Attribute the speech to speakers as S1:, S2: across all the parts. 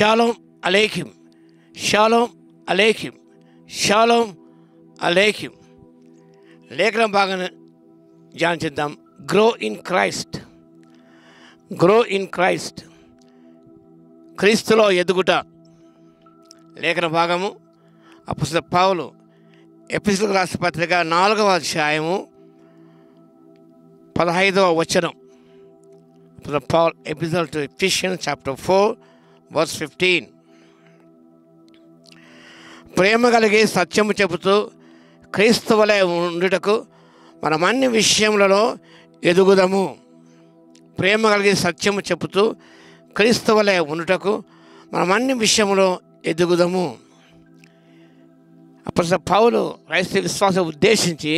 S1: Shalom అలేఖిం, షాలోమ్ అలేఖిం, షాలోమ్ అలేఖిం. లేఖనం బాగా ధ్యానించుద్దాం. Grow in Christ, grow in Christ, క్రీస్తులో ఎదుగుట. లేఖన భాగము అపొస్తలుడైన పౌలు ఎఫెసీయులకు రాసిన పత్రిక 4వ అధ్యాయము 15వ వచనం. Paul epistle to Ephesians chapter 4 verse 15. ప్రేమ కలిగి సత్యము చెబుతూ క్రీస్తు వలె ఉండుటకు మనం అన్ని విషయములలో ఎదుగుదము. ప్రేమ కలిగి సత్యము చెబుతూ క్రీస్తు వలె ఉండుటకు మనం అన్ని విషయములో ఎదుగుదము. అప్పుడు పౌలు క్రైస్తవ విశ్వాసం ఉద్దేశించి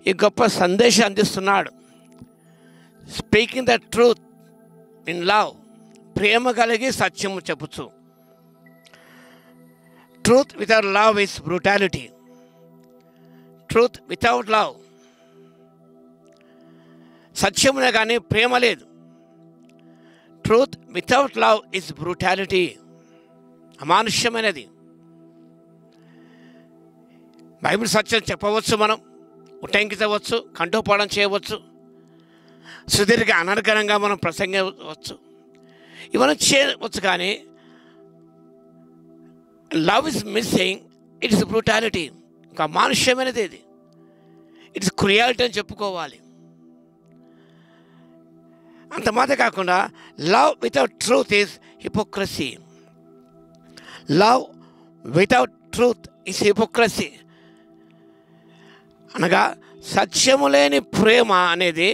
S1: ఈ గొప్ప సందేశం అందిస్తున్నాడు. Speaking the truth in love, ప్రేమ కలిగి సత్యము చెబుతూ. Truth without love is brutality. Truth without love, సత్యమునే కానీ ప్రేమ లేదు. Truth without love is brutality, అమానుష్యమైనది. బైబిల్ సత్యం చెప్పవచ్చు, మనం ఉటంకించవచ్చు, కంఠోపాఠం చేయవచ్చు, సుదీర్ఘ అనర్గళంగా మనం ప్రసంగించవచ్చు, ఇవన్నీ చేయవచ్చు. కానీ love is missing, it is brutality, ఇంకా అమానుష్యమైనది. ఇది ఇట్స్ క్రుయాలిటీ అని చెప్పుకోవాలి. అంత మాత్రం కాకుండా love without truth is hypocrisy. Love without truth is hypocrisy అనగా సత్యము లేని ప్రేమ అనేది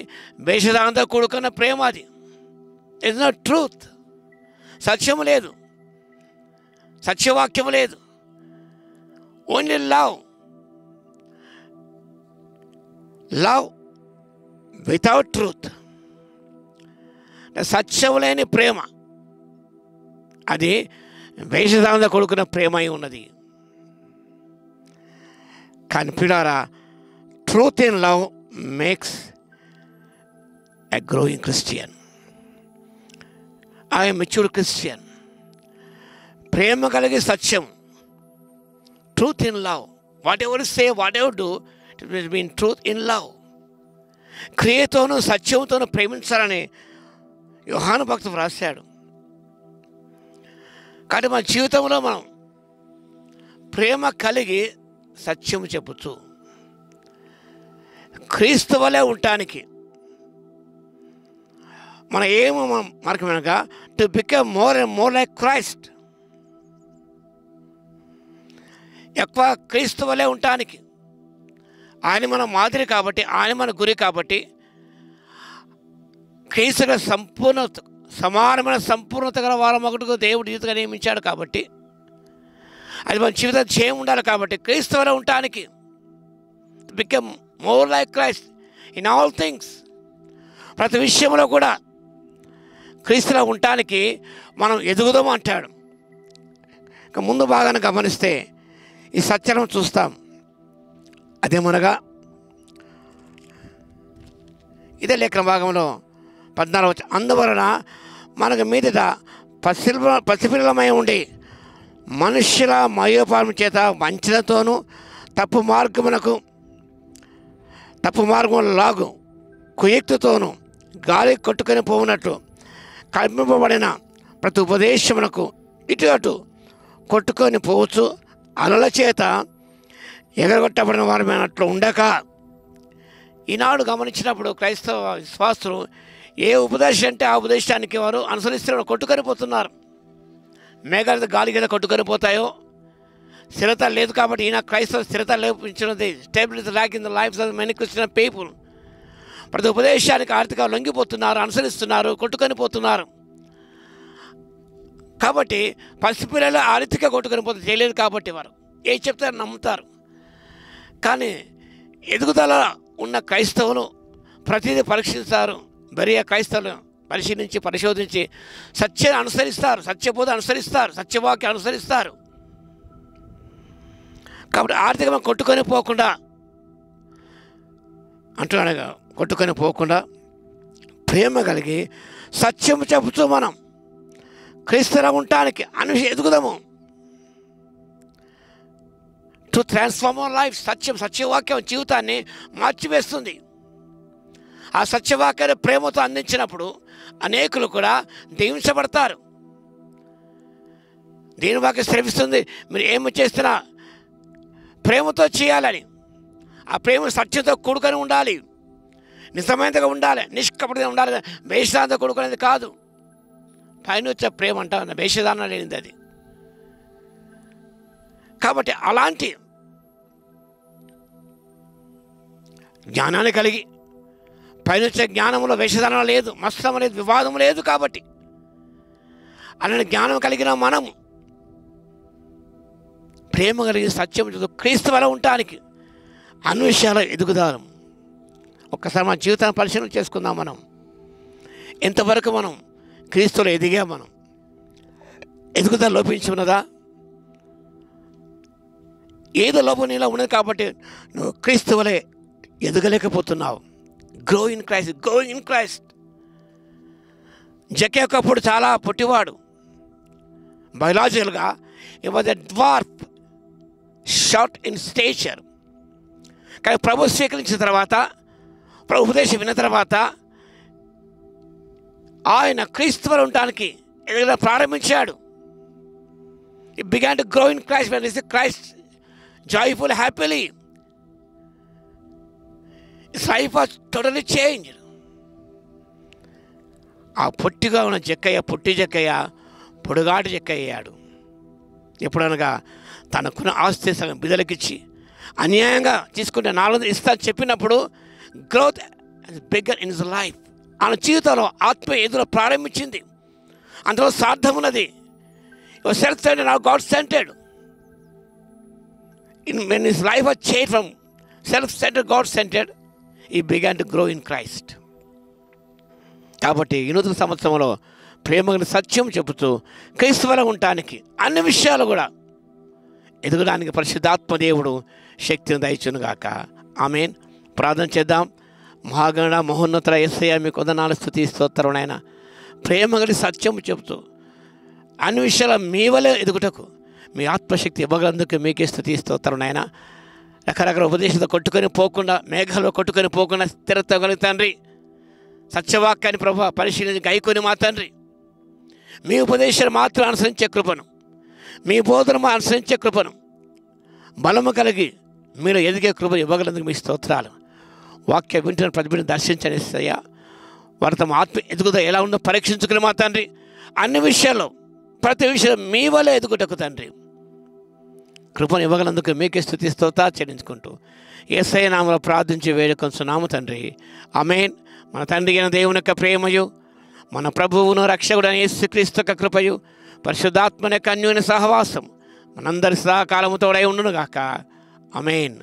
S1: వేషధాంతో కూడుకున్న ప్రేమ. అది ఇట్స్ నాట్ ట్రూత్. సత్యము లేదు, సత్యవాక్యము లేదు. Only love, love without truth. సత్యము లేని ప్రేమ అది వేషధాంతో కూడుకున్న ప్రేమ అయి ఉన్నది. కానీ పిల్లారా, truth in love makes a growing Christian. I am a mature Christian. ప్రేమ కలిగి సత్యం, truth in love. Whatever you say, whatever you do, it will be in truth in love. క్రియతోనూ సత్యంతోనూ ప్రేమించాలని యోహాను భక్తుడు వ్రాశాడు. కాబట్టి మన జీవితంలో మనం ప్రేమ కలిగి సత్యము చెబుతూ క్రీస్తు వలె ఉండటానికి మన ఏమో మార్గమనగా to become more and more like Christ. ఎక్కువ క్రీస్తు వలె ఉండటానికి. ఆయన మన మాదిరి కాబట్టి, ఆయన మన గురి కాబట్టి, క్రీస్తుగా సంపూర్ణత, సమానమైన సంపూర్ణత గల వారం ఒకటిగా దేవుడు జీవితంగా నియమించాడు కాబట్టి, అది మన జీవితం చేయం ఉండాలి కాబట్టి క్రీస్తు వలె ఉండటానికి, become more like Christ in all things, ప్రతి విషయంలో కూడా క్రీస్తులో ఉండటానికి మనం ఎదుగుదాము అంటాడు. ఇక ముందు బాగానే గమనిస్తే ఈ సత్యాలను చూస్తాం. అదేమనగా ఇదే లేఖన భాగంలో 14 అందువలన మనకు మీదట పసిపిల్లలమై ఉండి మనుష్యుల మయోపారం చేత వంచనతోనూ తప్పు మార్గముల లాగు కుయుక్తితోనూ గాలి కొట్టుకొని పోవునట్లు కల్పింపబడిన ప్రతి ఉపదేశమునకు ఇటు అటు కొట్టుకొని పోవచ్చు అలల చేత ఎగరగొట్టబడిన వారమైనట్లు ఉండక. ఈనాడు గమనించినప్పుడు క్రైస్తవ విశ్వాసులు ఏ ఉపదేశం అంటే ఆ ఉపదేశానికి వారు అనుసరిస్తున్న కొట్టుకొని పోతున్నారు. మేఘాలు గాలి గీత కొట్టుకొని పోతాయో, స్థిరత లేదు కాబట్టి ఈయన క్రైస్తవ స్థిరత లేపించినది. Stability lack in the lives of many Christian people. ప్రతి ఉపదేశానికి ఆర్థికంగా లొంగిపోతున్నారు, అనుసరిస్తున్నారు, కొట్టుకొని పోతున్నారు. కాబట్టి పసిపిల్లలు ఆ రీతిగా కొట్టుకొని పోతే చేయలేదు కాబట్టి వారు ఏ చెప్తారు నమ్ముతారు. కానీ ఎదుగుదల ఉన్న క్రైస్తవులు ప్రతిదీ పరీక్షిస్తారు. బరియా క్రైస్తవులు పరిశోధించి సత్యాన్ని అనుసరిస్తారు, సత్యబోధ అనుసరిస్తారు, సత్యవాక్యం అనుసరిస్తారు. కాబట్టి ఆర్థికంగా కొట్టుకొని పోకుండా అంటున్నాడుగా, కొట్టుకొని పోకుండా ప్రేమ కలిగి సత్యము చెబుతూ మనం క్రీస్తులా ఉండటానికి అన్వేషణ ఎదుగుదాము. To transform our life. సత్యవాక్యం జీవితాన్ని మార్చివేస్తుంది. ఆ సత్యవాక్యాన్ని ప్రేమతో అందించినప్పుడు అనేకులు కూడా దీవించబడతారు. దీని వాక్యం శ్రమిస్తుంది, మీరు ఏమి చేస్తున్నా ప్రేమతో చేయాలని. ఆ ప్రేమ సత్యంతో కూడుకొని ఉండాలి, నిజమైనదిగా ఉండాలి, నిష్కపటంగా ఉండాలి. వేషధానంతో కూడుకునేది కాదు. పైన వచ్చే ప్రేమ అంటా వేషధానం లేనిది అది. కాబట్టి అలాంటి జ్ఞానాన్ని కలిగి పైన వచ్చే జ్ఞానంలో వేషధానం లేదు, మత్సరం లేదు, వివాదం లేదు. కాబట్టి అలాంటి జ్ఞానం కలిగిన మనము ప్రేమ కలిగి సత్యం క్రీస్తు వల్ల ఉండటానికి అన్ని విషయాలు ఎదుగుదాం. ఒక్కసారి మన జీవితాన్ని పరిశీలన చేసుకుందాం. మనం ఎంతవరకు మనం క్రీస్తులో ఎదిగా, మనం ఎదుగుదల లోపించి ఉన్నదా? ఏదో లోపం నీలో ఉన్నది కాబట్టి నువ్వు క్రీస్తు వలె ఎదగలేకపోతున్నావు. Grow in Christ. జక్కే ఒకప్పుడు చాలా పొట్టివాడు, బయలాజికల్గా he was a dwarf, short in stature. కానీ ప్రభు స్వీకరించిన తర్వాత, ప్రభు ఉపదేశం విన్న తర్వాత ఆయన క్రీస్తువులో ఉండటానికి ఎదగడం ప్రారంభించాడు. He began to grow in Christ. When he said Christ, joyful, happily, his life was totally changed. ఆ పొట్టిగా ఉన్న జక్కయ్య, పొట్టి జక్కయ్య పొడుగాటి జక్కయ్య అయ్యాడు. ఎప్పుడనగా తనకున్న ఆస్తి సగం బిడ్డలకిచ్చి అన్యాయంగా తీసుకుంటే 400 ఇస్తా చెప్పినప్పుడు growth bigger in his life. ఆయన జీవితంలో ఆత్మ ఎదురు ప్రారంభించింది. అందులో స్వార్థం ఉన్నది. Self centred, not God centred. when his life was changed from self-centered, God-centered, he began to grow in Christ. కాబట్టి ఈ నూతన సంవత్సరంలో ప్రేమను సత్యం చెబుతూ క్రీస్తువులో ఉండటానికి అన్ని విషయాలు కూడా ఎదగడానికి పరిశుద్ధాత్మ దేవుడు శక్తిని దయచునుగాక. ఆమేన్. ప్రార్థన చేద్దాం. మహాగణ మహోన్నత యేసయ్య, మీకు వందనాలు, స్తుతి, స్తోత్రం నాయన. ప్రేమగలి సత్యం చెబుతూ అన్ని విషయాలు మీ వలె ఎదుగుటకు మీ ఆత్మశక్తి ఇవ్వగలందుకు మీకే స్తుతి, స్తోత్రం నాయన. రకరకాల ఉపదేశంతో కొట్టుకొని పోకుండా, మేఘాల్లో కొట్టుకొని పోకుండా స్థిరత్వం కలిగి తండ్రి, సత్యవాక్యాన్ని ప్రభు పరిశీలించి గైకొని మా తండ్రి, మీ ఉపదేశాలు మాత్రం అనుసరించే కృపను, మీ బోధన అనుసరించే కృపను బలము కలిగి మీరు ఎదిగే కృపను ఇవ్వగలందుకు మీ స్తోత్రాలు. వాక్య వింటున్న ప్రతిభను దర్శించని అయ్యా, వారి తమ ఆత్మ ఎదుగుదల ఎలా ఉందో పరీక్షించుకుని మా తండ్రి, అన్ని విషయాల్లో ప్రతి విషయంలో మీ వల్ల ఎదుగుటకు తండ్రి కృపను ఇవ్వగలందుకు మీకే స్తుతి స్తోత్రాలు చెల్లించుకుంటూ యేసయ్య నామములో ప్రార్థించి వేడుకొంచున్నాము తండ్రి. ఆమేన్. మన తండ్రి అయిన దేవుని యొక్క ప్రేమయు, మన ప్రభువును రక్షకుడైన యేసుక్రీస్తు యొక్క కృపయు, పరిశుద్ధాత్మ యొక్క అన్యోన్య సహవాసం మనందరి సదాకాలము తోడై ఉండునుగాక. ఆమేన్.